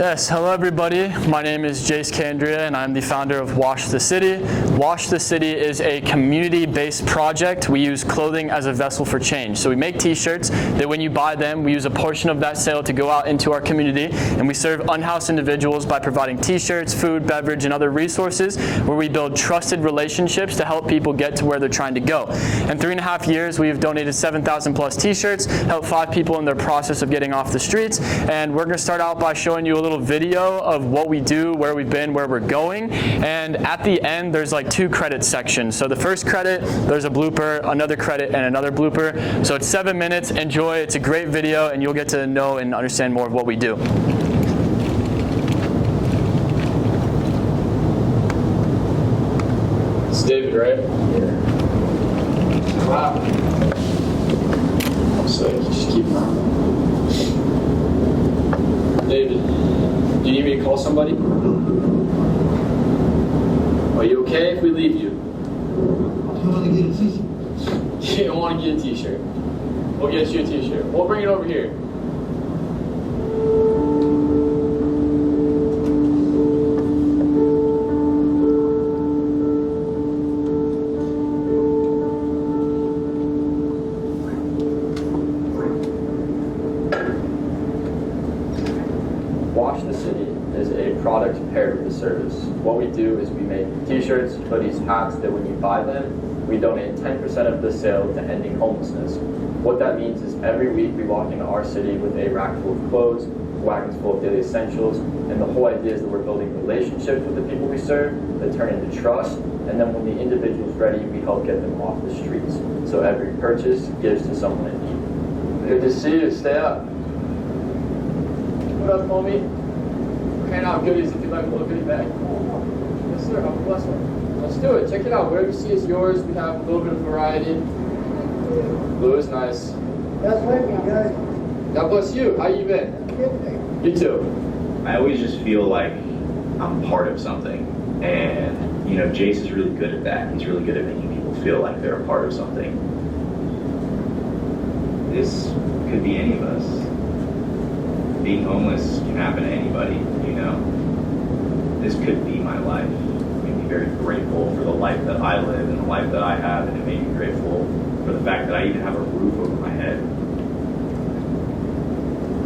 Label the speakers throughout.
Speaker 1: Yes, hello everybody. My name is Jace, Candrea, and I'm the founder of Wash the City. Wash the City is a community-based project. We use clothing as a vessel for change. So we make t-shirts that when you buy them, we use a portion of that sale to go out into our community, and we serve unhoused individuals by providing t-shirts, food, beverage, and other resources where we build trusted relationships to help people get to where they're trying to go. In 3.5 years, we've donated 7,000 plus t-shirts, helped 5 people in their process of getting off the streets, and we're going to start out by showing you a little video of what we do, where we've been, where we're going, and at the end there's like 2 credit sections. So the first credit, there's a blooper, another credit, and another blooper. So it's 7 minutes. Enjoy. It's a great video, and you'll get to know and understand more of what we do. It's David, right? Yeah. Wow. So just keep an eye on that. David, do you need me to call somebody? Are you okay if we leave you?
Speaker 2: You want to get a t-shirt?
Speaker 1: You don't want to get a t-shirt. We'll get you a t-shirt. We'll bring it over here. Wash the City is a product paired with a service. What we do is we make t-shirts, hoodies, hats that when you buy them, we donate 10% of the sale to ending homelessness. What that means is every week we walk into our city with a rack full of clothes, wagons full of daily essentials, and the whole idea is that we're building relationships with the people we serve that turn into trust, and then when the individual's ready, we help get them off the streets. So every purchase gives to someone in need. Good to see you. Stay up. What up, homie? Hand out goodies if you'd like a little goodie bag. Yes, sir. Have a blessed one. Let's do it. Check it out. Whatever you see is yours. We have a little bit of variety. Blue is nice.
Speaker 2: That's right, guys.
Speaker 1: God bless you. How you been? You too.
Speaker 3: I always just feel like I'm part of something. And, you know, Jace is really good at that. He's really good at making people feel like they're a part of something. This could be any of us. Being homeless can happen to anybody, you know. This could be my life. It made me very grateful for the life that I live and the life that I have, and it made me grateful for the fact that I even have a roof over my head.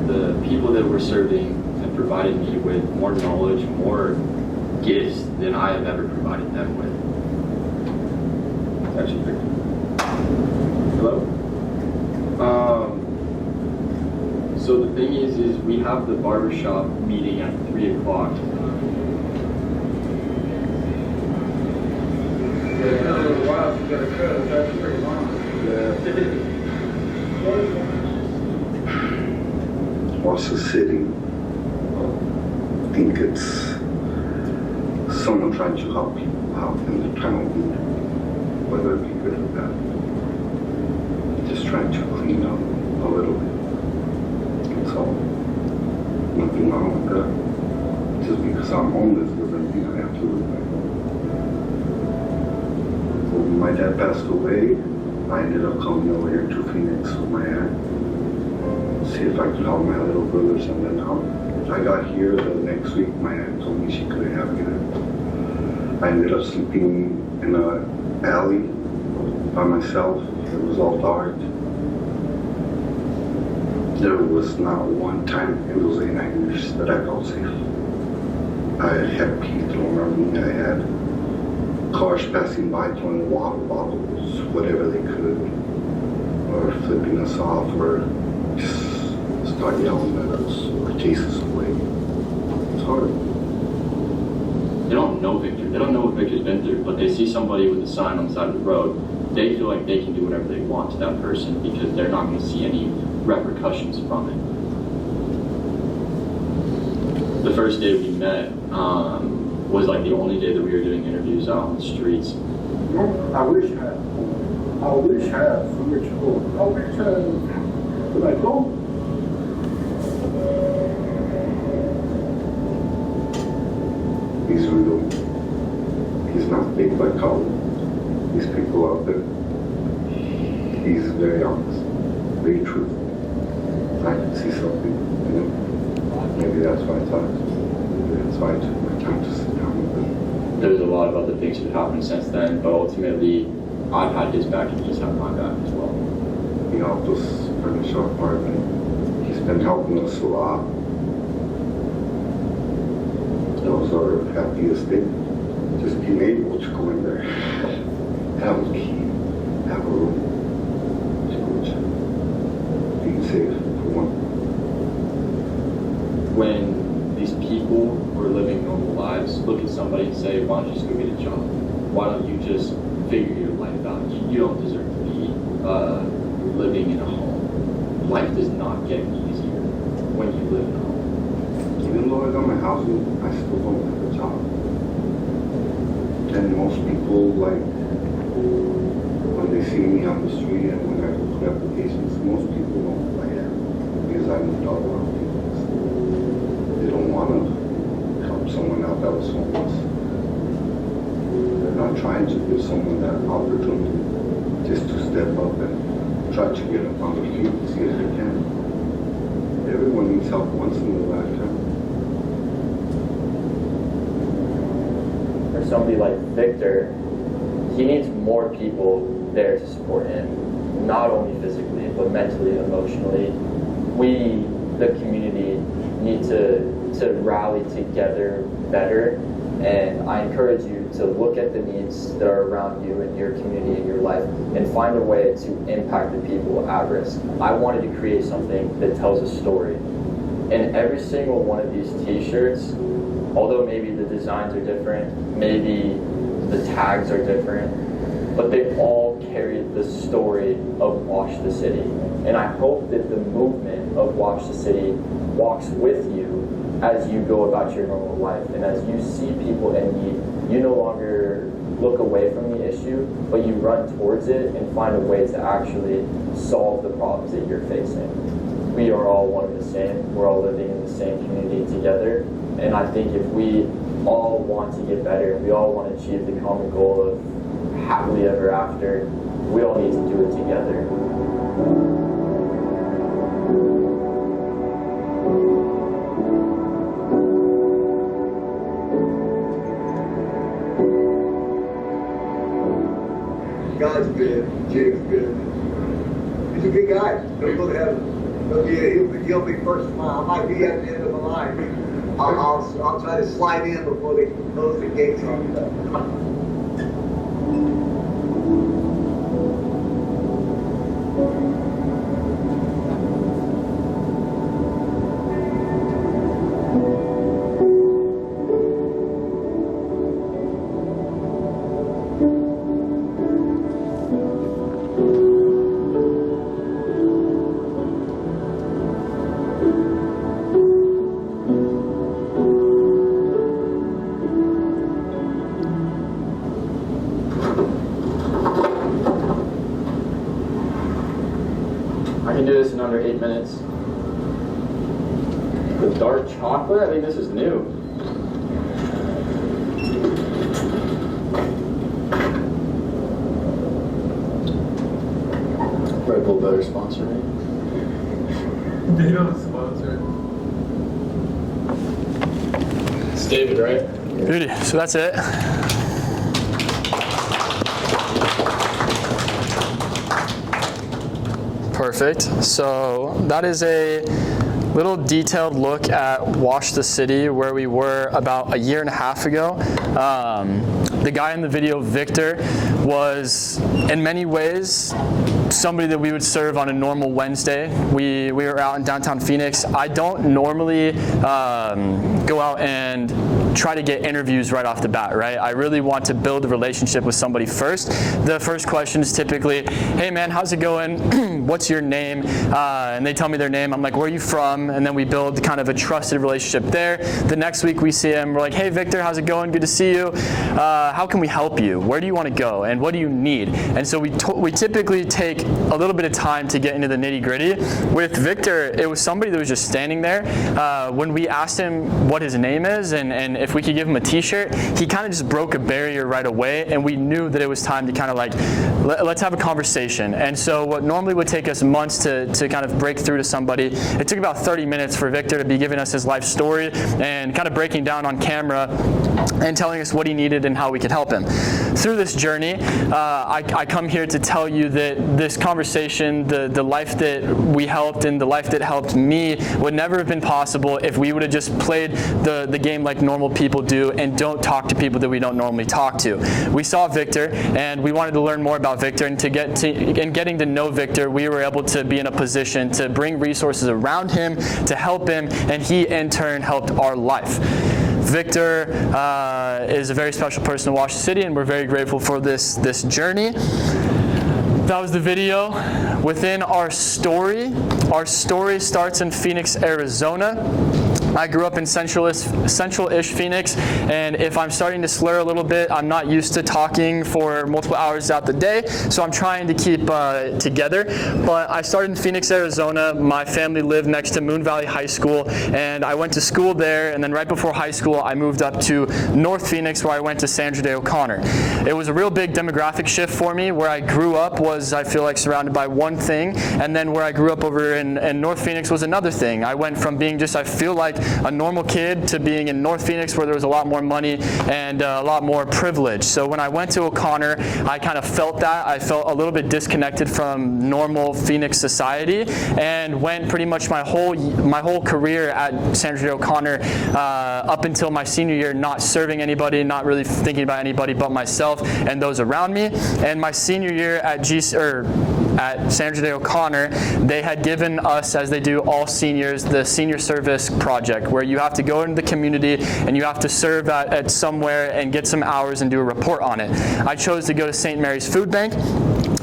Speaker 4: The people that we're serving have provided me with more knowledge, more gifts than I have ever provided them with. Actually, Victor. Hello? So the thing is we have the barbershop meeting at 3 o'clock.
Speaker 2: Wow, you got a cut. That's pretty long.
Speaker 5: Wash the City. I think it's someone trying to help people out in the time of need, whether it be good or bad. Just trying to clean up a little bit. That's all. Nothing wrong with that. Just because I'm homeless doesn't mean I have to live like that. When my dad passed away, I ended up coming over here to Phoenix with my aunt. See if I could help my little brothers, and then I got here the next week. My aunt told me she couldn't have me. I ended up sleeping in an alley by myself. It was all dark. There was not one time in those 8 years that I felt safe. I had people thrown around me. I had cars passing by throwing water bottles, whatever they could, or flipping us off, or just start yelling at us, or chase us away. It's hard.
Speaker 4: They don't know Victor. They don't know what Victor's been through, but they see somebody with a sign on the side of the road. They feel like they can do whatever they want to that person because they're not going to see any repercussions from it. The first day we met was like the only day that we were doing interviews out on the streets.
Speaker 2: I wish I had. I wish I had from which school. I wish I had. But I don't.
Speaker 5: He's real. He's not big like all these people out there. He's very honest, very truthful. I can see something, you know. Maybe that's why I thought. And so I took my time to sit down with him.
Speaker 4: There's a lot of other things that have happened since then, but ultimately, I've had his back and he's had my back as well.
Speaker 5: He helped us furnish our apartment. He's been helping us a lot. That was our happiest thing. Just being able to go in there, have a key, have a room, to go to, being safe for one.
Speaker 4: When these people who are living normal lives look at somebody and say, why don't you just go get a job? Why don't you just figure your life out? You don't deserve to be living in a home. Life does not get easier when you live in a home.
Speaker 5: Even though I got my housing, I still don't have a job. And most people, like, when they see me on the street and when I put applications, most people know who I am because I moved all around people. They don't want to help someone out that was homeless. They're not trying to give someone that opportunity just to step up and try to get up on their feet and see if they can. Everyone needs help once in their lifetime.
Speaker 6: For somebody like Victor, he needs more people there to support him, not only physically, but mentally, emotionally. We, the community, need to rally together better, and I encourage you to look at the needs that are around you in your community, in your life, and find a way to impact the people at risk. I wanted to create something that tells a story, and every single one of these t-shirts, although maybe the designs are different, maybe the tags are different, but they all carry the story of Wash the City. And I hope that the movement of Wash the City walks with you as you go about your normal life. And as you see people in need, you no longer look away from the issue, but you run towards it and find a way to actually solve the problems that you're facing. We are all one and the same. We're all living in the same community together. And I think if we all want to get better, we all want to achieve the common goal of happily ever after, we all need to do it together.
Speaker 2: God's good. Jake's good. He's a good guy. He'll go to heaven. He'll be first in line. I might be at the end of the line. I'll try to slide in before they close the gates on me.
Speaker 6: I can do this in under 8 minutes. The dark chocolate? I think this is new. Red Bull better sponsor me.
Speaker 7: They don't sponsor it.
Speaker 6: It's David, right?
Speaker 1: Beauty. So that's it. Perfect. So that is a little detailed look at Wash the City, where we were about a year and a half ago. The guy in the video, Victor, was in many ways somebody that we would serve on a normal Wednesday. We were out in downtown Phoenix. I don't normally go out and try to get interviews right off the bat, right? I really want to build a relationship with somebody first. The first question is typically, hey man, how's it going? What's your name? And they tell me their name. I'm like, where are you from? And then we build kind of a trusted relationship there. The next week we see him, we're like, hey Victor, how's it going? Good to see you. How can we help you? Where do you want to go? And what do you need? And so we typically take a little bit of time to get into the nitty gritty. With Victor, it was somebody that was just standing there. When we asked him what his name is and if we could give him a t-shirt, he kind of just broke a barrier right away, and we knew that it was time to kind of like, let's have a conversation. And so what normally would take us months to kind of break through to somebody, it took about 30 minutes for Victor to be giving us his life story and kind of breaking down on camera and telling us what he needed and how we could help him. Through this journey, I come here to tell you that this conversation, the life that we helped and the life that helped me would never have been possible if we would have just played the game like normal people do and don't talk to people that we don't normally talk to. We saw Victor and we wanted to learn more about Victor, and in getting to know Victor, we were able to be in a position to bring resources around him to help him, and he in turn helped our life. Victor is a very special person to Washington City, and we're very grateful for this journey. That was the video. Within our story starts in Phoenix, Arizona. I grew up in central-ish Phoenix, and if I'm starting to slur a little bit, I'm not used to talking for multiple hours out the day, so I'm trying to keep together. But I started in Phoenix, Arizona. My family lived next to Moon Valley High School, and I went to school there, and then right before high school, I moved up to North Phoenix, where I went to Candrea Day O'Connor. It was a real big demographic shift for me. Where I grew up was, I feel like, surrounded by one thing, and then where I grew up over in North Phoenix was another thing. I went from being just, I feel like, a normal kid to being in North Phoenix, where there was a lot more money and a lot more privilege. So when I went to O'Connor, I kind of felt that. I felt a little bit disconnected from normal Phoenix society, and went pretty much my whole career at Candrea Day O'Connor up until my senior year, not serving anybody, not really thinking about anybody but myself and those around me. And my senior year at Candrea Day O'Connor, they had given us, as they do all seniors, the senior service project, where you have to go into the community and you have to serve at somewhere and get some hours and do a report on it. I chose to go to St. Mary's Food Bank,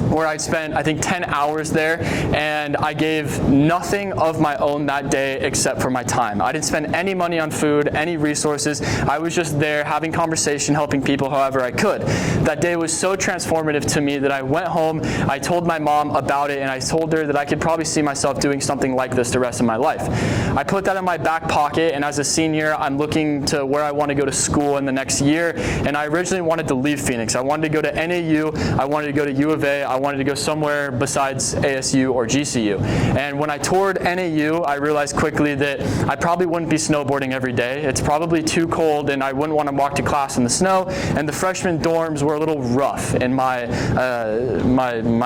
Speaker 1: where I spent, I think, 10 hours there, and I gave nothing of my own that day except for my time. I didn't spend any money on food, any resources. I was just there having conversation, helping people however I could. That day was so transformative to me that I went home, I told my mom about it, and I told her that I could probably see myself doing something like this the rest of my life. I put that in my back pocket, and as a senior, I'm looking to where I want to go to school in the next year, and I originally wanted to leave Phoenix. I wanted to go to NAU, I wanted to go to U of A, I wanted to go somewhere besides ASU or GCU. And when I toured NAU, I realized quickly that I probably wouldn't be snowboarding every day. It's probably too cold, and I wouldn't want to walk to class in the snow, and the freshman dorms were a little rough in my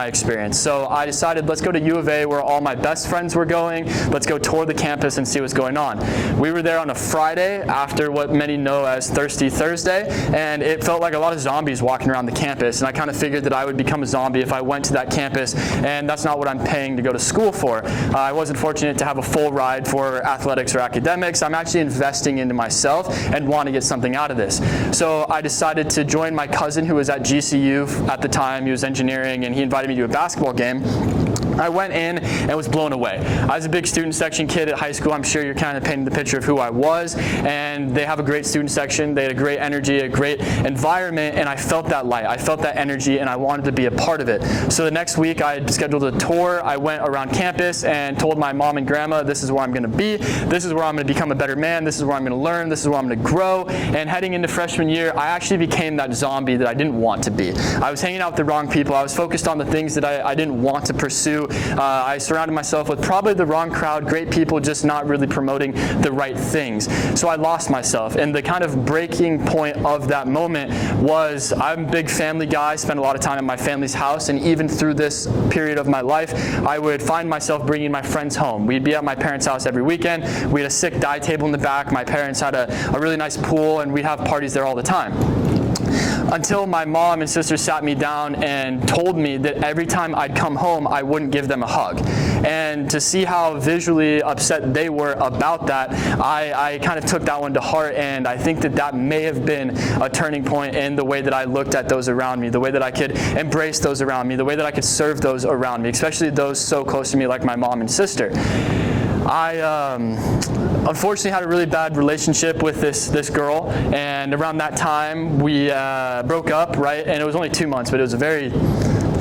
Speaker 1: experience. So I decided, let's go to U of A, where all my best friends were going. Let's go tour the campus and see what's going on. We were there on a Friday after what many know as Thirsty Thursday, and it felt like a lot of zombies walking around the campus, and I kind of figured that I would become a zombie if I went to that campus, and that's not what I'm paying to go to school for. I wasn't fortunate to have a full ride for athletics or academics. I'm actually investing into myself and want to get something out of this. So I decided to join my cousin, who was at GCU at the time. He was engineering, and he invited me to a basketball game. I went in and was blown away. I was a big student section kid at high school. I'm sure you're kind of painting the picture of who I was. And they have a great student section. They had a great energy, a great environment, and I felt that light. I felt that energy, and I wanted to be a part of it. So the next week, I scheduled a tour. I went around campus and told my mom and grandma, this is where I'm going to be. This is where I'm going to become a better man. This is where I'm going to learn. This is where I'm going to grow. And heading into freshman year, I actually became that zombie that I didn't want to be. I was hanging out with the wrong people. I was focused on the things that I didn't want to pursue. I surrounded myself with probably the wrong crowd, great people, just not really promoting the right things. So I lost myself. And the kind of breaking point of that moment was, I'm a big family guy, spent a lot of time at my family's house, and even through this period of my life, I would find myself bringing my friends home. We'd be at my parents' house every weekend. We had a sick dive table in the back. My parents had a really nice pool, and we'd have parties there all the time. Until my mom and sister sat me down and told me that every time I'd come home, I wouldn't give them a hug. And to see how visually upset they were about that, I kind of took that one to heart, and I think that may have been a turning point in the way that I looked at those around me, the way that I could embrace those around me, the way that I could serve those around me, especially those so close to me like my mom and sister. I unfortunately had a really bad relationship with this girl, and around that time we broke up, right? And it was only 2 months, but it was a very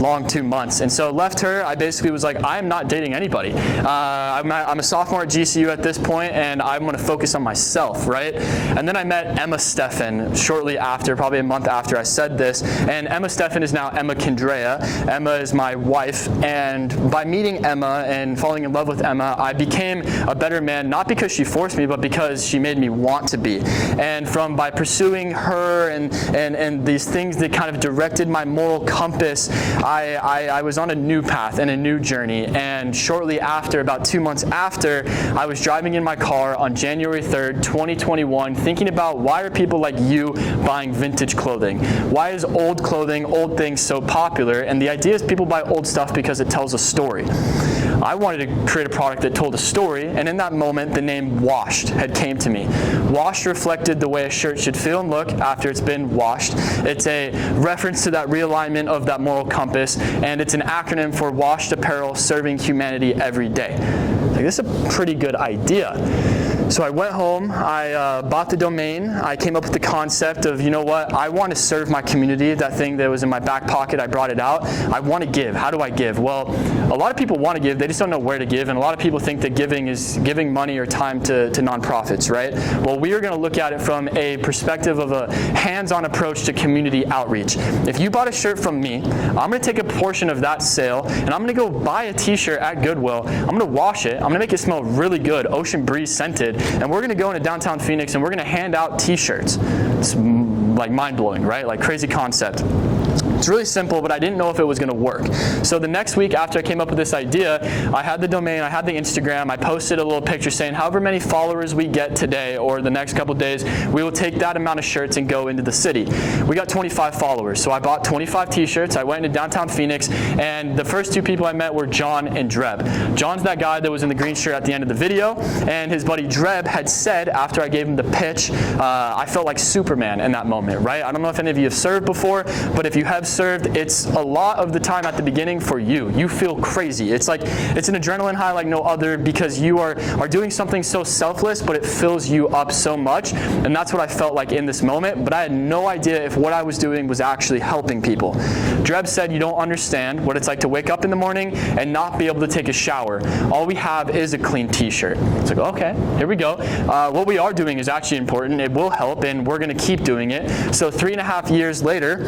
Speaker 1: long 2 months. And so left her, I basically was like, I am not dating anybody. I'm a sophomore at GCU at this point, and I'm gonna focus on myself, right? And then I met Emma Steffen shortly after, probably a month after I said this, and Emma Steffen is now Emma Candrea. Emma is my wife, and by meeting Emma and falling in love with Emma, I became a better man, not because she forced me, but because she made me want to be. And by pursuing her and these things that kind of directed my moral compass, I was on a new path and a new journey. And shortly after, about 2 months after, I was driving in my car on January 3rd, 2021, thinking about why are people like you buying vintage clothing? Why is old clothing, old things so popular? And the idea is people buy old stuff because it tells a story. I wanted to create a product that told a story, and in that moment, the name Washed had came to me. Washed reflected the way a shirt should feel and look after it's been washed. It's a reference to that realignment of that moral compass, and it's an acronym for Washed Apparel Serving Humanity Every Day. Like, this is a pretty good idea. So I went home, I bought the domain, I came up with the concept of, you know what, I want to serve my community, that thing that was in my back pocket, I brought it out. I want to give. How do I give? Well, a lot of people want to give, they just don't know where to give, and a lot of people think that giving is giving money or time to nonprofits, right? Well, we are going to look at it from a perspective of a hands-on approach to community outreach. If you bought a shirt from me, I'm going to take a portion of that sale, and I'm going to go buy a t-shirt at Goodwill, I'm going to wash it, I'm going to make it smell really good, ocean breeze scented, and we're going to go into downtown Phoenix and we're going to hand out t-shirts. It's like mind-blowing, right? Like crazy concept. It's really simple, but I didn't know if it was going to work. So the next week after I came up with this idea, I had the domain, I had the Instagram, I posted a little picture saying however many followers we get today or the next couple days, we will take that amount of shirts and go into the city. We got 25 followers, so I bought 25 t-shirts, I went into downtown Phoenix, and the first two people I met were John and Dreb. John's that guy that was in the green shirt at the end of the video, and his buddy Dreb had said after I gave him the pitch, I felt like Superman in that moment, right? I don't know if any of you have served before, but if you have served, it's a lot of the time at the beginning for you. You feel crazy. It's like, it's an adrenaline high like no other because you are doing something so selfless, but it fills you up so much. And that's what I felt like in this moment, but I had no idea if what I was doing was actually helping people. Dreb said, you don't understand what it's like to wake up in the morning and not be able to take a shower. All we have is a clean t-shirt. It's like, okay, here we go. What we are doing is actually important. It will help, and we're going to keep doing it. So 3.5 years later,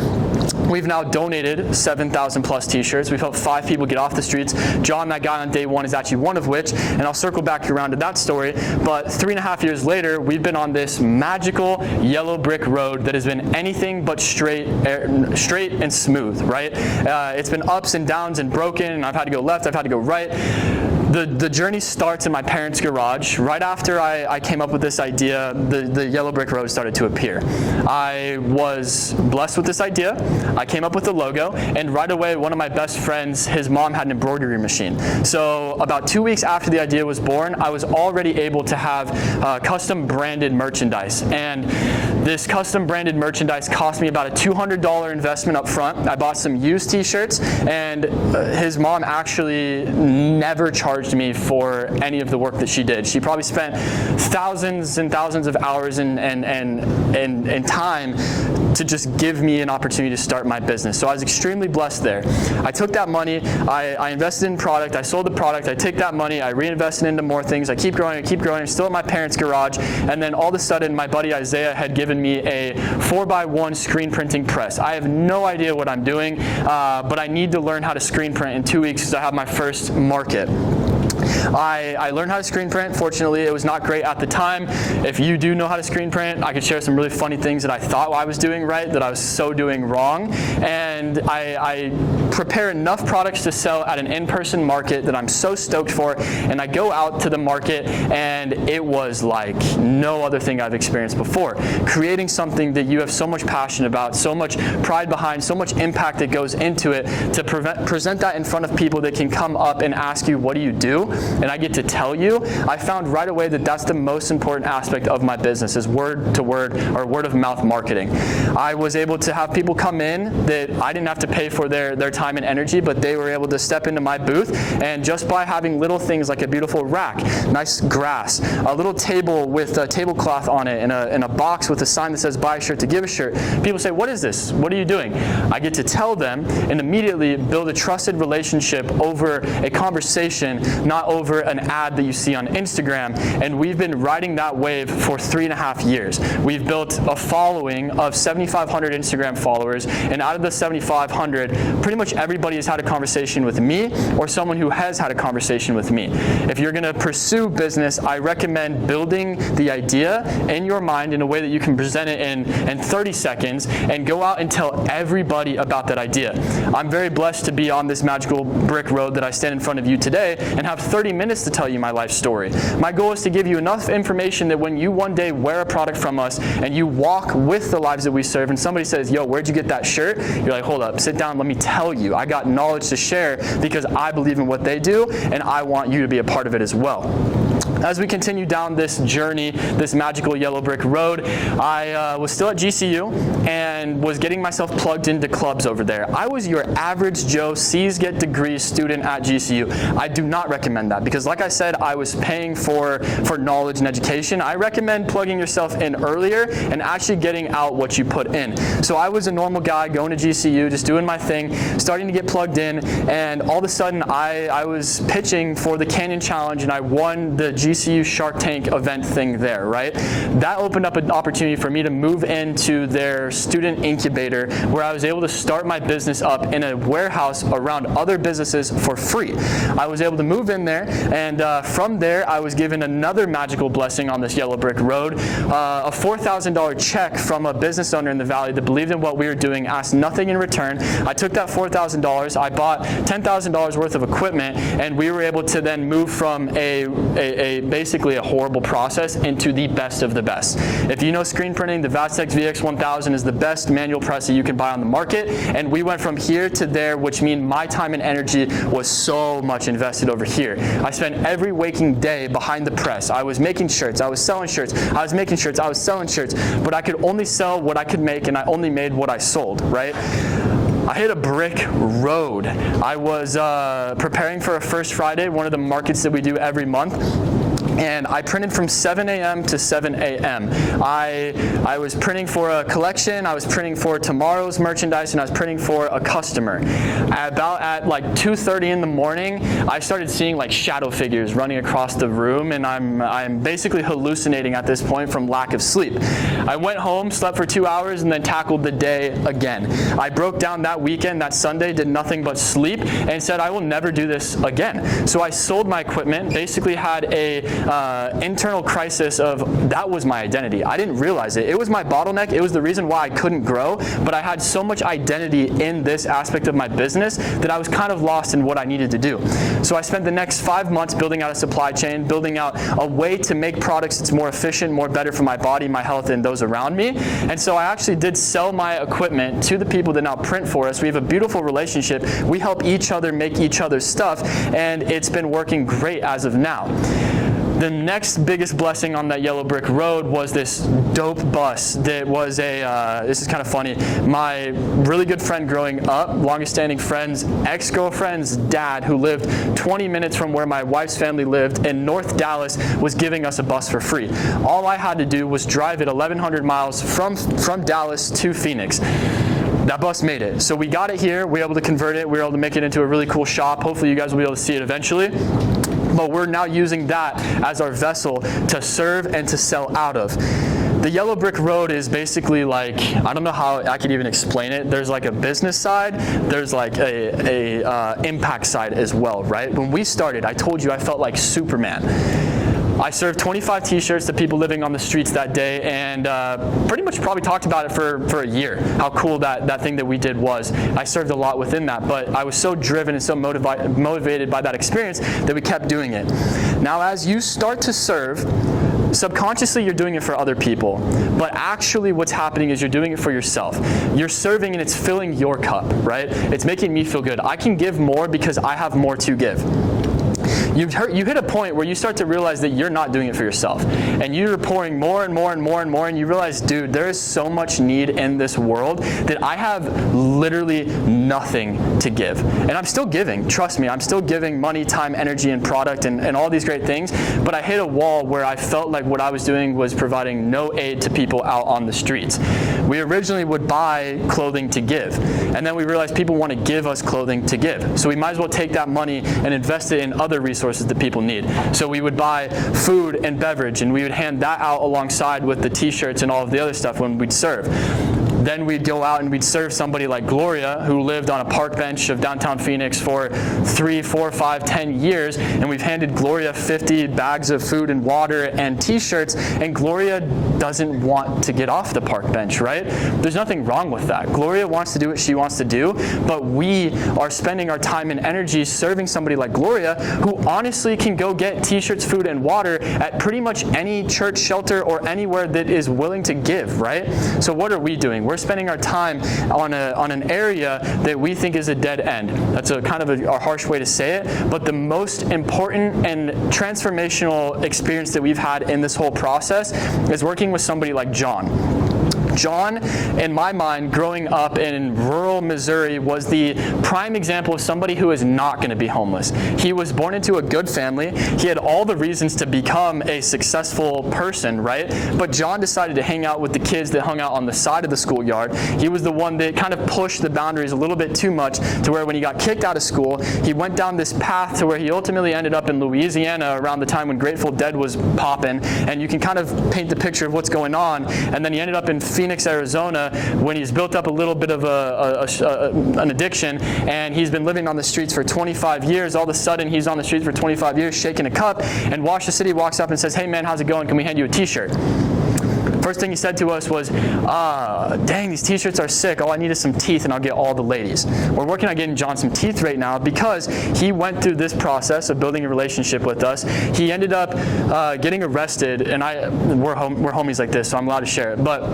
Speaker 1: we've now donated 7,000 plus t-shirts. We've helped 5 people get off the streets. John, that guy on day one, is actually one of which, and I'll circle back around to that story. But 3.5 years later, we've been on this magical yellow brick road that has been anything but straight and smooth, right? It's been ups and downs and broken, and I've had to go left, I've had to go right. The journey starts in my parents' garage. Right after I came up with this idea, the yellow brick road started to appear. I was blessed with this idea. I came up with the logo, and right away, one of my best friends, his mom had an embroidery machine. So about 2 weeks after the idea was born, I was already able to have custom branded merchandise. And this custom branded merchandise cost me about a $200 investment up front. I bought some used t-shirts, and his mom actually never charged me for any of the work that she did. She probably spent thousands and thousands of hours and time to just give me an opportunity to start my business. So I was extremely blessed there. I took that money, I invested in product, I sold the product, I take that money, I reinvested into more things, I keep growing, I'm still at my parents' garage, and then all of a sudden my buddy Isaiah had given me a 4x1 screen printing press. I have no idea what I'm doing, but I need to learn how to screen print in 2 weeks because I have my first market. I learned how to screen print. Fortunately, it was not great at the time. If you do know how to screen print, I could share some really funny things that I thought I was doing right that I was so doing wrong. And I prepare enough products to sell at an in-person market that I'm so stoked for. And I go out to the market, and it was like no other thing I've experienced before. Creating something that you have so much passion about, so much pride behind, so much impact that goes into it, to present that in front of people that can come up and ask you, what do you do? And I get to tell you, I found right away that that's the most important aspect of my business, is word to word or word of mouth marketing. I was able to have people come in that I didn't have to pay for their time time and energy, but they were able to step into my booth, and just by having little things like a beautiful rack, nice grass, a little table with a tablecloth on it, and a box with a sign that says buy a shirt to give a shirt, people say, what is this? What are you doing? I get to tell them and immediately build a trusted relationship over a conversation, not over an ad that you see on Instagram. And we've been riding that wave for 3.5 years. We've built a following of 7,500 Instagram followers, and out of the 7,500, pretty much everybody has had a conversation with me or someone who has had a conversation with me. If you're going to pursue business, I recommend building the idea in your mind in a way that you can present it in 30 seconds and go out and tell everybody about that idea. I'm very blessed to be on this magical brick road that I stand in front of you today and have 30 minutes to tell you my life story. My goal is to give you enough information that when you one day wear a product from us and you walk with the lives that we serve and somebody says, yo, where'd you get that shirt? You're like, hold up, sit down, let me tell you. I got knowledge to share because I believe in what they do and I want you to be a part of it as well. As we continue down this journey, this magical yellow brick road, I was still at GCU and was getting myself plugged into clubs over there. I was your average Joe, C's get degrees student at GCU. I do not recommend that because like I said, I was paying for knowledge and education. I recommend plugging yourself in earlier and actually getting out what you put in. So I was a normal guy going to GCU, just doing my thing, starting to get plugged in, and all of a sudden I was pitching for the Canyon Challenge and I won the GCU Shark Tank event thing there, right? That opened up an opportunity for me to move into their student incubator where I was able to start my business up in a warehouse around other businesses for free. I was able to move in there, and from there I was given another magical blessing on this yellow brick road, a $4,000 check from a business owner in the valley that believed in what we were doing, asked nothing in return. I took that $4,000, I bought $10,000 worth of equipment, and we were able to then move from basically a horrible process into the best of the best. If you know screen printing, the Vastex VX1000 is the best manual press that you can buy on the market, and we went from here to there, which means my time and energy was so much invested over here. I spent every waking day behind the press. I was making shirts, I was selling shirts, I was making shirts, I was selling shirts, but I could only sell what I could make and I only made what I sold, right? I hit a brick road. I was preparing for a First Friday, one of the markets that we do every month. And I printed from 7 a.m. to 7 a.m. I was printing for a collection, I was printing for tomorrow's merchandise, and I was printing for a customer. At like 2:30 in the morning, I started seeing like shadow figures running across the room, and I'm basically hallucinating at this point from lack of sleep. I went home, slept for 2 hours, and then tackled the day again. I broke down that weekend, that Sunday, did nothing but sleep, and said I will never do this again. So I sold my equipment, basically had a internal crisis of that was my identity. I didn't realize it. It was my bottleneck. It was the reason why I couldn't grow, but I had so much identity in this aspect of my business that I was kind of lost in what I needed to do. So I spent the next 5 months building out a supply chain, building out a way to make products that's more efficient, more better for my body, my health, and those around me. And so I actually did sell my equipment to the people that now print for us. We have a beautiful relationship. We help each other make each other's stuff, and it's been working great as of now. The next biggest blessing on that yellow brick road was this dope bus that was this is kind of funny, my really good friend growing up, longest standing friend's ex-girlfriend's dad, who lived 20 minutes from where my wife's family lived in North Dallas, was giving us a bus for free. All I had to do was drive it 1,100 miles from Dallas to Phoenix. That bus made it. So we got it here, we were able to convert it, we were able to make it into a really cool shop. Hopefully you guys will be able to see it eventually. But we're now using that as our vessel to serve and to sell out of. The yellow brick road is basically like, I don't know how I could even explain it. There's like a business side, there's like a impact side as well, right? When we started, I told you I felt like Superman. I served 25 t-shirts to people living on the streets that day, and pretty much probably talked about it for a year, how cool that thing that we did was. I served a lot within that, but I was so driven and so motivated by that experience that we kept doing it. Now as you start to serve, subconsciously you're doing it for other people, but actually what's happening is you're doing it for yourself. You're serving and it's filling your cup, right? It's making me feel good. I can give more because I have more to give. you hit a point where you start to realize that you're not doing it for yourself. And you're pouring more and more and more and more, and you realize, dude, there is so much need in this world that I have literally nothing to give. And I'm still giving, trust me, I'm still giving money, time, energy, and product and all these great things, but I hit a wall where I felt like what I was doing was providing no aid to people out on the streets. We originally would buy clothing to give, and then we realized people want to give us clothing to give. So we might as well take that money and invest it in other resources that people need. So we would buy food and beverage, and we would hand that out alongside with the t-shirts and all of the other stuff when we'd serve. Then we'd go out and we'd serve somebody like Gloria, who lived on a park bench of downtown Phoenix for 3, 4, 5, 10 years, and we've handed Gloria 50 bags of food and water and t-shirts, and Gloria doesn't want to get off the park bench, right? There's nothing wrong with that. Gloria wants to do what she wants to do, but we are spending our time and energy serving somebody like Gloria, who honestly can go get t-shirts, food, and water at pretty much any church, shelter, or anywhere that is willing to give, right? So what are we doing? We're spending our time on an area that we think is a dead end. That's a kind of a harsh way to say it, but the most important and transformational experience that we've had in this whole process is working with somebody like John. John, in my mind, growing up in rural Missouri, was the prime example of somebody who is not going to be homeless. He was born into a good family. He had all the reasons to become a successful person, right? But John decided to hang out with the kids that hung out on the side of the schoolyard. He was the one that kind of pushed the boundaries a little bit too much, to where when he got kicked out of school, he went down this path to where he ultimately ended up in Louisiana around the time when Grateful Dead was popping, and you can kind of paint the picture of what's going on. And then he ended up in Phoenix, Arizona, when he's built up a little bit of an addiction, and he's been living on the streets for 25 years. All of a sudden, he's on the streets for 25 years, shaking a cup, and Wash the City walks up and says, "Hey man, how's it going? Can we hand you a t-shirt?" First thing he said to us was, dang, these t-shirts are sick. All I need is some teeth and I'll get all the ladies. We're working on getting John some teeth right now because he went through this process of building a relationship with us. He ended up getting arrested, and we're homies like this, so I'm allowed to share it. But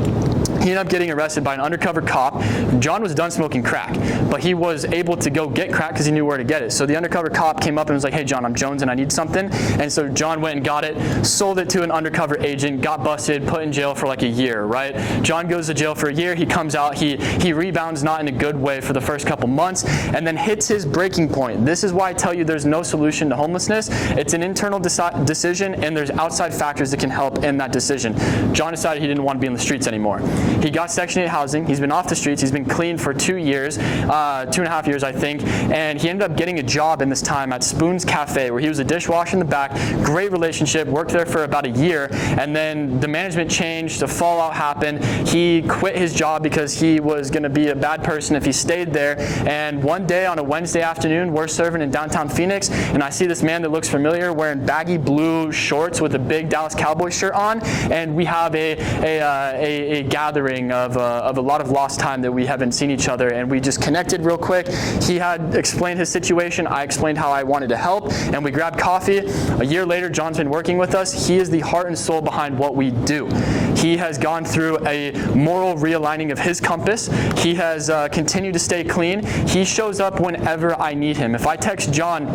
Speaker 1: he ended up getting arrested by an undercover cop. John was done smoking crack, but he was able to go get crack because he knew where to get it. So the undercover cop came up and was like, "Hey John, I'm Jones and I need something." And so John went and got it, sold it to an undercover agent, got busted, put in jail for like a year, right? John goes to jail for a year, he comes out, he rebounds not in a good way for the first couple months, and then hits his breaking point. This is why I tell you there's no solution to homelessness. It's an internal decision, and there's outside factors that can help in that decision. John decided he didn't want to be on the streets anymore. He got Section 8 housing, he's been off the streets, he's been clean for 2 years, 2.5 years I think, and he ended up getting a job in this time at Spoon's Cafe, where he was a dishwasher in the back. Great relationship, worked there for about a year, and then the management changed, a fallout happened. He quit his job because he was going to be a bad person if he stayed there. And one day on a Wednesday afternoon, we're serving in downtown Phoenix, and I see this man that looks familiar wearing baggy blue shorts with a big Dallas Cowboys shirt on, and we have a gathering of a lot of lost time that we haven't seen each other, and we just connected real quick. He had explained his situation, I explained how I wanted to help, and we grabbed coffee. A year later, John's been working with us. He is the heart and soul behind what we do. He has gone through a moral realigning of his compass. He has continued to stay clean. He shows up whenever I need him. If I text John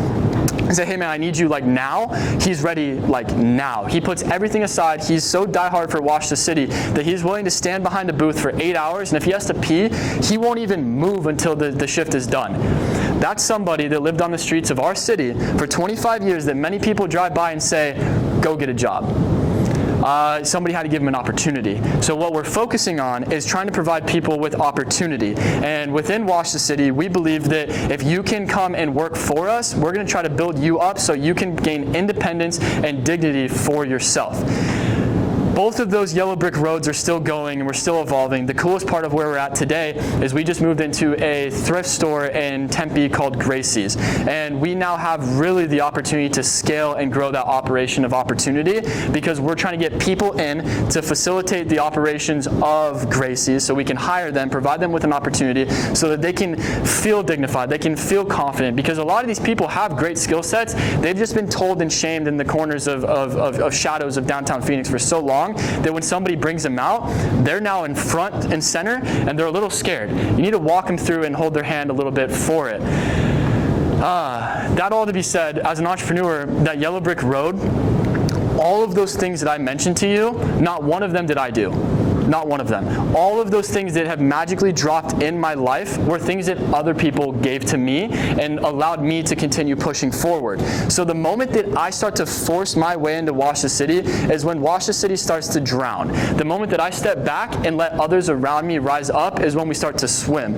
Speaker 1: and say, "Hey man, I need you like now," he's ready like now. He puts everything aside. He's so diehard for Wash the City that he's willing to stand behind a booth for 8 hours, and if he has to pee, he won't even move until the shift is done. That's somebody that lived on the streets of our city for 25 years that many people drive by and say, "Go get a job." Somebody had to give them an opportunity. So what we're focusing on is trying to provide people with opportunity. And within Wash the City, we believe that if you can come and work for us, we're going to try to build you up so you can gain independence and dignity for yourself. Both of those yellow brick roads are still going, and we're still evolving. The coolest part of where we're at today is we just moved into a thrift store in Tempe called Gracie's. And we now have really the opportunity to scale and grow that operation of opportunity, because we're trying to get people in to facilitate the operations of Gracie's so we can hire them, provide them with an opportunity so that they can feel dignified, they can feel confident, because a lot of these people have great skill sets. They've just been told and shamed in the corners of shadows of downtown Phoenix for so long that when somebody brings them out, they're now in front and center, and they're a little scared. You need to walk them through and hold their hand a little bit for it. That all to be said, as an entrepreneur, that yellow brick road, all of those things that I mentioned to you, not one of them did I do. Not one of them. All of those things that have magically dropped in my life were things that other people gave to me and allowed me to continue pushing forward. So the moment that I start to force my way into Wash the City is when Wash the City starts to drown. The moment that I step back and let others around me rise up is when we start to swim.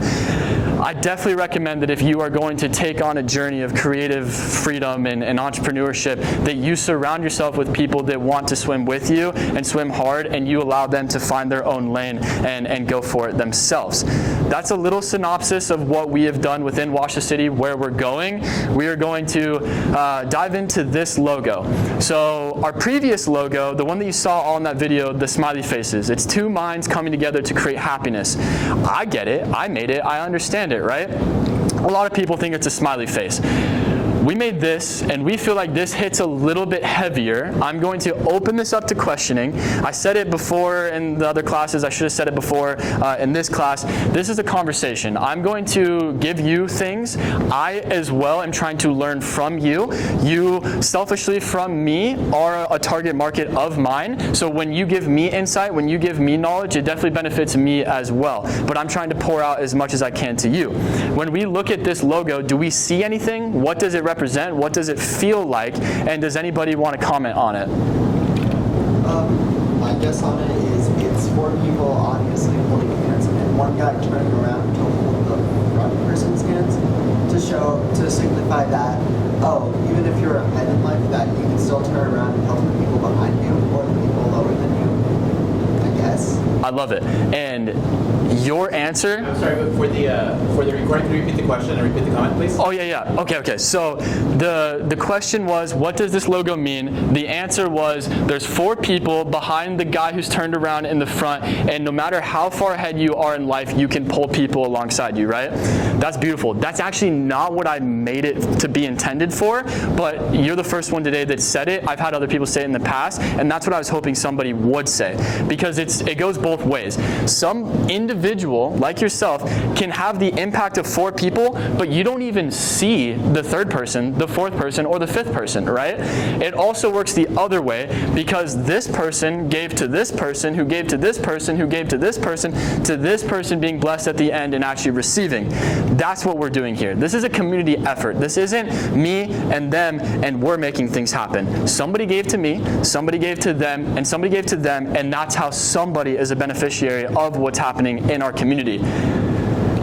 Speaker 1: I definitely recommend that if you are going to take on a journey of creative freedom and entrepreneurship, that you surround yourself with people that want to swim with you and swim hard, and you allow them to find their own lane and go for it themselves. That's a little synopsis of what we have done within Wash the City, where we're going. We are going to dive into this logo. So our previous logo, the one that you saw all in that video, the smiley faces, it's two minds coming together to create happiness. I get it, I made it, I understand it, right? A lot of people think it's a smiley face. We made this, and we feel like this hits a little bit heavier. I'm going to open this up to questioning. I said it before in the other classes. I should have said it before in this class. This is a conversation. I'm going to give you things. I, as well, am trying to learn from you. You, selfishly from me, are a target market of mine. So when you give me insight, when you give me knowledge, it definitely benefits me as well. But I'm trying to pour out as much as I can to you. When we look at this logo, do we see anything? What does it represent? What does it feel like? And does anybody want to comment on it?
Speaker 8: My guess on it is it's four people obviously holding hands and one guy turning around to hold the front person's hands to signify that, oh, even if you're ahead in life, that you can still turn around and help the people behind you or the people lower than you, I guess.
Speaker 1: I love it. And your answer?
Speaker 9: I'm sorry, but for the recording, can you repeat the question and repeat the comment, please?
Speaker 1: Oh, yeah. Okay. So the question was, what does this logo mean? The answer was, there's four people behind the guy who's turned around in the front, and no matter how far ahead you are in life, you can pull people alongside you, right? That's beautiful. That's actually not what I made it to be intended for, but you're the first one today that said it. I've had other people say it in the past, and that's what I was hoping somebody would say, because it goes both ways. Some individual, like yourself, can have the impact of four people, but you don't even see the third person, the fourth person, or the fifth person, right? It also works the other way, because this person gave to this person, who gave to this person, who gave to this person being blessed at the end and actually receiving. That's what we're doing here. This is a community effort. This isn't me and them and we're making things happen. Somebody gave to me, somebody gave to them, and somebody gave to them, and that's how somebody is a beneficiary of what's happening in our community.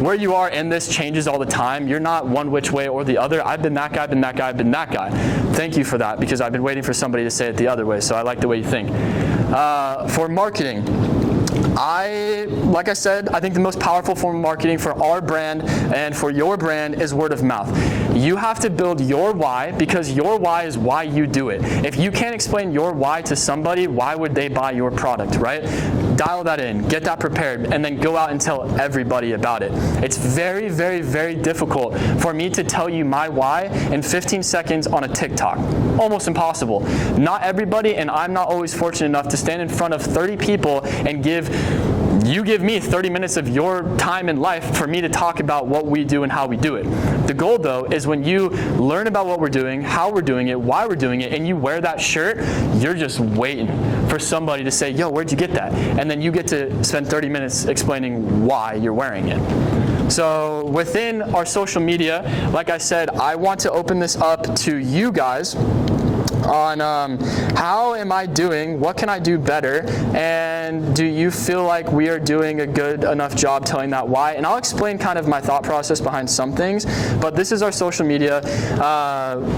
Speaker 1: Where you are in this changes all the time. You're not one which way or the other. I've been that guy, been that guy, been that guy. Thank you for that, because I've been waiting for somebody to say it the other way, so I like the way you think. For marketing, like I said, I think the most powerful form of marketing for our brand and for your brand is word of mouth. You have to build your why, because your why is why you do it. If you can't explain your why to somebody, why would they buy your product, right? Dial that in, get that prepared, and then go out and tell everybody about it. It's very, very, very difficult for me to tell you my why in 15 seconds on a TikTok. Almost impossible. Not everybody, and I'm not always fortunate enough to stand in front of 30 people and give me 30 minutes of your time in life for me to talk about what we do and how we do it. The goal, though, is when you learn about what we're doing, how we're doing it, why we're doing it, and you wear that shirt, you're just waiting for somebody to say, yo, where'd you get that? And then you get to spend 30 minutes explaining why you're wearing it. So within our social media, like I said, I want to open this up to you guys on how am I doing, what can I do better, and do you feel like we are doing a good enough job telling that why? And I'll explain kind of my thought process behind some things, but this is our social media.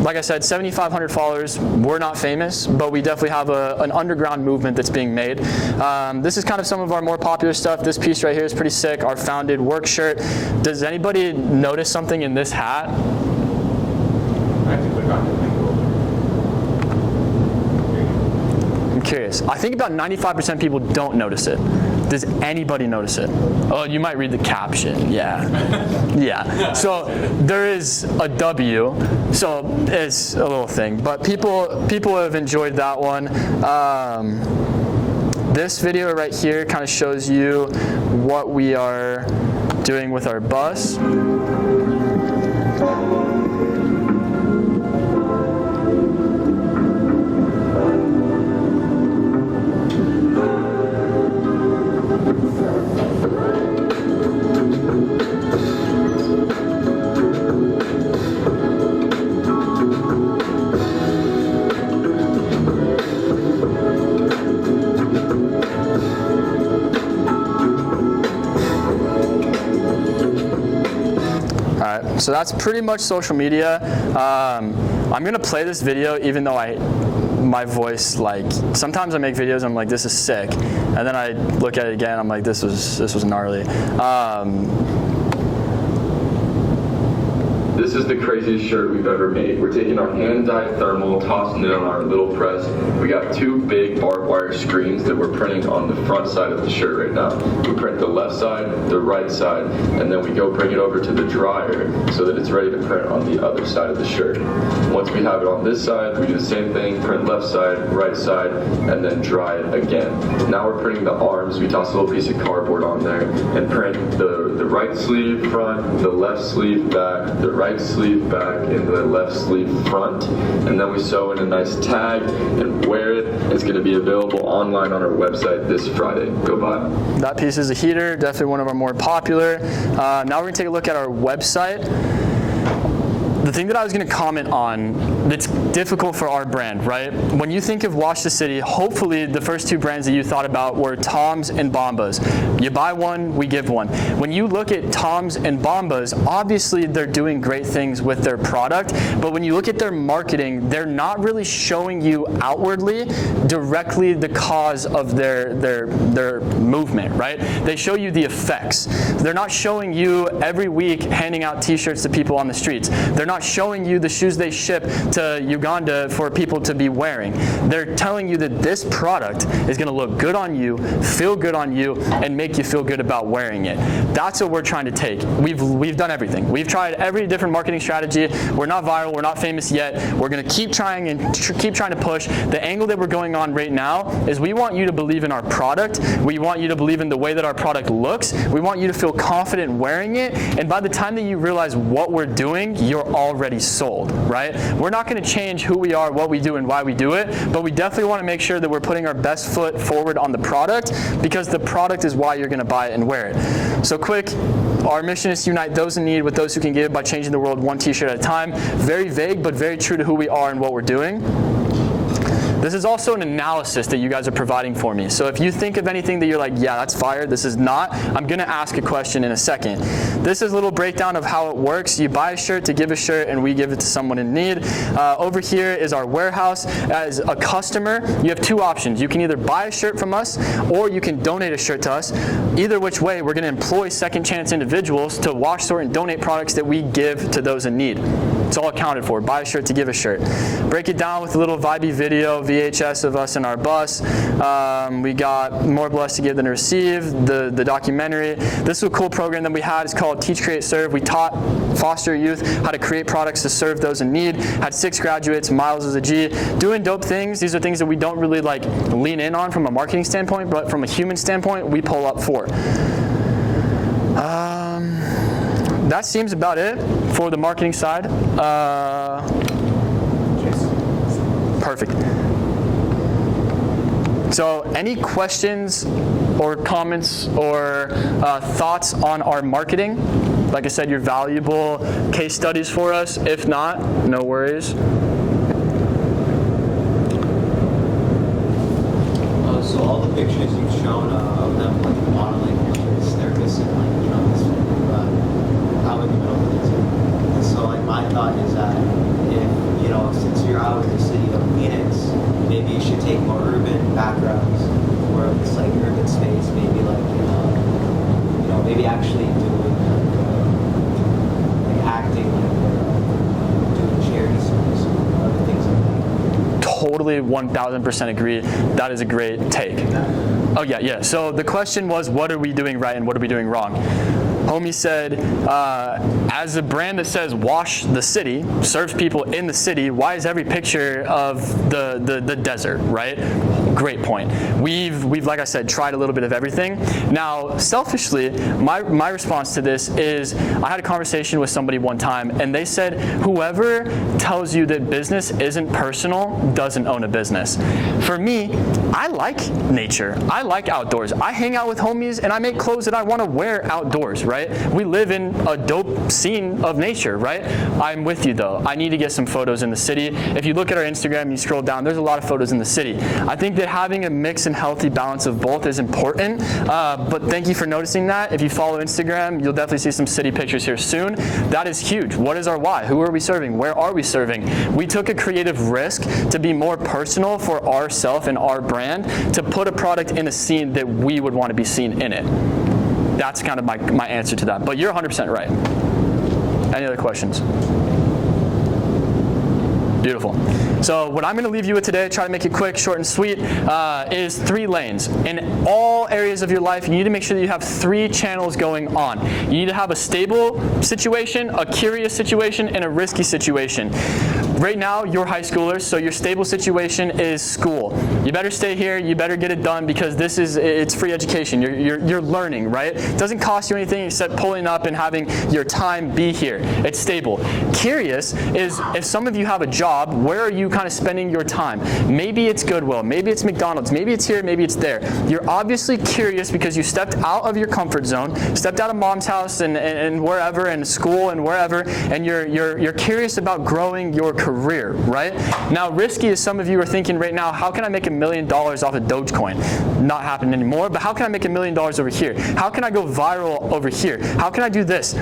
Speaker 1: Like I said, 7,500 followers. We're not famous, but we definitely have an underground movement that's being made. This is kind of some of our more popular stuff. This piece right here is pretty sick, our founded work shirt. Does anybody notice something in this hat?
Speaker 9: I have to click on it.
Speaker 1: Curious. I think about 95% of people don't notice it. Does anybody notice it? Oh, you might read the caption. Yeah. So there is a W, so it's a little thing. But people have enjoyed that one. This video right here kind of shows you what we are doing with our bus. So that's pretty much social media. I'm gonna play this video even though my voice, like, sometimes I make videos and I'm like, this is sick, and then I look at it again, I'm like, this was gnarly.
Speaker 4: This is the craziest shirt we've ever made. We're taking our hand-dyed thermal, tossing it on our little press. We got 2 big barbed wire screens that we're printing on the front side of the shirt right now. We print the left side, the right side, and then we go bring it over to the dryer so that it's ready to print on the other side of the shirt. Once we have it on this side, we do the same thing, print left side, right side, and then dry it again. Now we're printing the arms. We toss a little piece of cardboard on there and print the right sleeve front, the left sleeve back, the right sleeve back, and the left sleeve front, and then we sew in a nice tag and wear it. It's going to be available online on our website this Friday. Go buy it.
Speaker 1: That piece is a heater, definitely one of our more popular. Now we're gonna take a look at our website. The thing that I was going to comment on that's difficult for our brand, right? When you think of Wash the City, hopefully the first 2 brands that you thought about were Tom's and Bombas. You buy one, we give one. When you look at Tom's and Bombas, obviously they're doing great things with their product, but when you look at their marketing, they're not really showing you outwardly directly the cause of their movement, right? They show you the effects. They're not showing you every week handing out t-shirts to people on the streets. They're not showing you the shoes they ship to Uganda for people to be wearing. They're telling you that this product is going to look good on you, feel good on you, and make you feel good about wearing it. That's what we're trying to take. We've done everything. We've tried every different marketing strategy. We're not viral. We're not famous yet. We're going to keep trying and keep trying to push. The angle that we're going on right now is we want you to believe in our product. We want you to believe in the way that our product looks. We want you to feel confident wearing it. And by the time that you realize what we're doing, you're already sold, right? We're not going to change who we are, what we do, and why we do it, but we definitely want to make sure that we're putting our best foot forward on the product, because the product is why you're going to buy it and wear it. So quick, our mission is to unite those in need with those who can give by changing the world one t-shirt at a time. Very vague, but very true to who we are and what we're doing. This is also an analysis that you guys are providing for me. So if you think of anything that you're like, yeah, that's fire, this is not, I'm gonna ask a question in a second. This is a little breakdown of how it works. You buy a shirt to give a shirt, and we give it to someone in need. Over here is our warehouse. As a customer, you have 2 options. You can either buy a shirt from us, or you can donate a shirt to us. Either which way, we're gonna employ second chance individuals to wash, sort, and donate products that we give to those in need. It's all accounted for. Buy a shirt to give a shirt. Break it down with a little vibey video, VHS of us in our bus. We got More Blessed to Give Than to Receive, the documentary. This is a cool program that we had. It's called Teach, Create, Serve. We taught foster youth how to create products to serve those in need. Had 6 graduates, Miles is a G, doing dope things. These are things that we don't really like lean in on from a marketing standpoint, but from a human standpoint, we pull up for. That seems about it for the marketing side. Perfect. So any questions or comments or thoughts on our marketing? Like I said, you're valuable case studies for us. If not, no worries.
Speaker 10: So all the pictures you've shown of them like modeling pictures, they're missing like, you know, this out in the middle of the city. And so like my thought is that if, you know, since you're out in the city of Phoenix, maybe you should take more urban backgrounds, or this like urban space, maybe like, you know, maybe actually doing like acting, like doing charity service or other things like that.
Speaker 1: Totally 1000% agree. That is a great take. Oh yeah. So the question was, what are we doing right and what are we doing wrong? Homie said, as a brand that says wash the city, serves people in the city, why is every picture of the desert, right? Great point. We've like I said, tried a little bit of everything. Now, selfishly, my response to this is, I had a conversation with somebody one time, and they said, whoever tells you that business isn't personal doesn't own a business. For me, I like nature. I like outdoors. I hang out with homies, and I make clothes that I want to wear outdoors, right? right? We live in a dope scene of nature, right? I'm with you though. I need to get some photos in the city. If you look at our Instagram and you scroll down, there's a lot of photos in the city. I think that having a mix and healthy balance of both is important, but thank you for noticing that. If you follow Instagram, you'll definitely see some city pictures here soon. That is huge. What is our why? Who are we serving? Where are we serving? We took a creative risk to be more personal for ourselves and our brand, to put a product in a scene that we would want to be seen in it. That's kind of my answer to that. But you're 100% right. Any other questions? Beautiful. So what I'm going to leave you with today, try to make it quick, short, and sweet, is 3 lanes. In all areas of your life, you need to make sure that you have 3 channels going on. You need to have a stable situation, a curious situation, and a risky situation. Right now, you're high schoolers, so your stable situation is school. You better stay here, you better get it done, because it's free education. You're learning, right? It doesn't cost you anything except pulling up and having your time be here. It's stable. Curious is, if some of you have a job, where are you kind of spending your time? Maybe it's Goodwill, maybe it's McDonald's, maybe it's here, maybe it's there. You're obviously curious because you stepped out of your comfort zone, stepped out of mom's house and wherever, and school and wherever, and you're curious about growing your career, right? Now, risky is, some of you are thinking right now, how can I make $1 million off of Dogecoin? Not happening anymore, but how can I make $1 million over here? How can I go viral over here? How can I do this?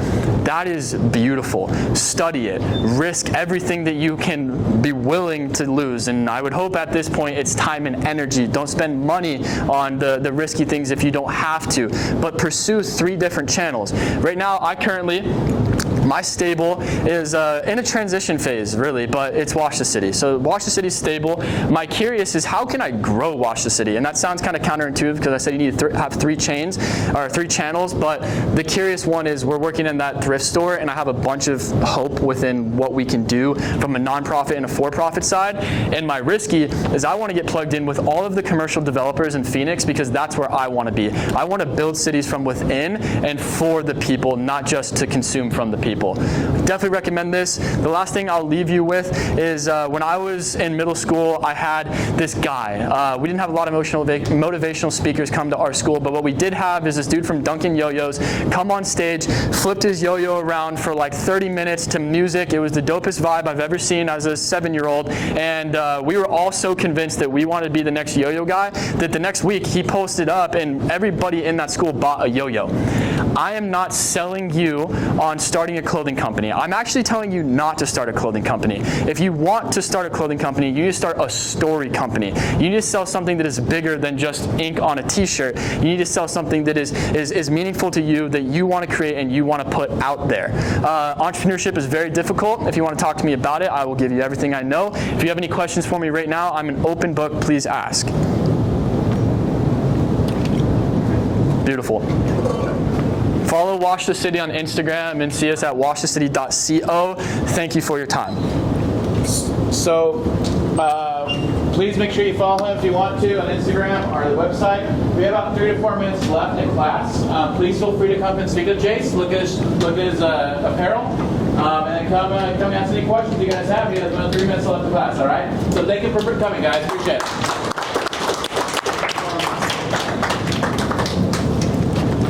Speaker 1: That is beautiful. Study it. Risk everything that you can be willing to lose. And I would hope at this point it's time and energy. Don't spend money on the risky things if you don't have to, but pursue 3 different channels. Right now, my stable is in a transition phase, really, but it's Wash the City. So Wash the City is stable. My curious is, how can I grow Wash the City? And that sounds kind of counterintuitive, because I said you need to have 3 chains, or 3 channels, but the curious one is, we're working in that thrift store, and I have a bunch of hope within what we can do from a nonprofit and a for-profit side. And my risky is, I want to get plugged in with all of the commercial developers in Phoenix, because that's where I want to be. I want to build cities from within and for the people, not just to consume from the people. Definitely recommend this. The last thing I'll leave you with is, when I was in middle school, I had this guy. We didn't have a lot of motivational speakers come to our school, but what we did have is this dude from Dunkin' Yo-Yos come on stage, flipped his yo-yo around for like 30 minutes to music. It was the dopest vibe I've ever seen as a 7-year-old, and we were all so convinced that we wanted to be the next yo-yo guy, that the next week he posted up and everybody in that school bought a yo-yo. I am not selling you on starting a clothing company. I'm actually telling you not to start a clothing company. If you want to start a clothing company, you need to start a story company. You need to sell something that is bigger than just ink on a t-shirt. You need to sell something that is meaningful to you, that you want to create and you want to put out there. Entrepreneurship is very difficult. If you want to talk to me about it, I will give you everything I know. If you have any questions for me right now, I'm an open book. Please ask. Beautiful. Follow Wash the City on Instagram and see us at washthecity.co. Thank you for your time.
Speaker 9: So please make sure you follow him if you want to on Instagram or the website. We have about 3 to 4 minutes left in class. Please feel free to come and speak to Jace. Look at his apparel. And then come ask any questions you guys have. He has about 3 minutes left in class, all right? So thank you for coming, guys. Appreciate it.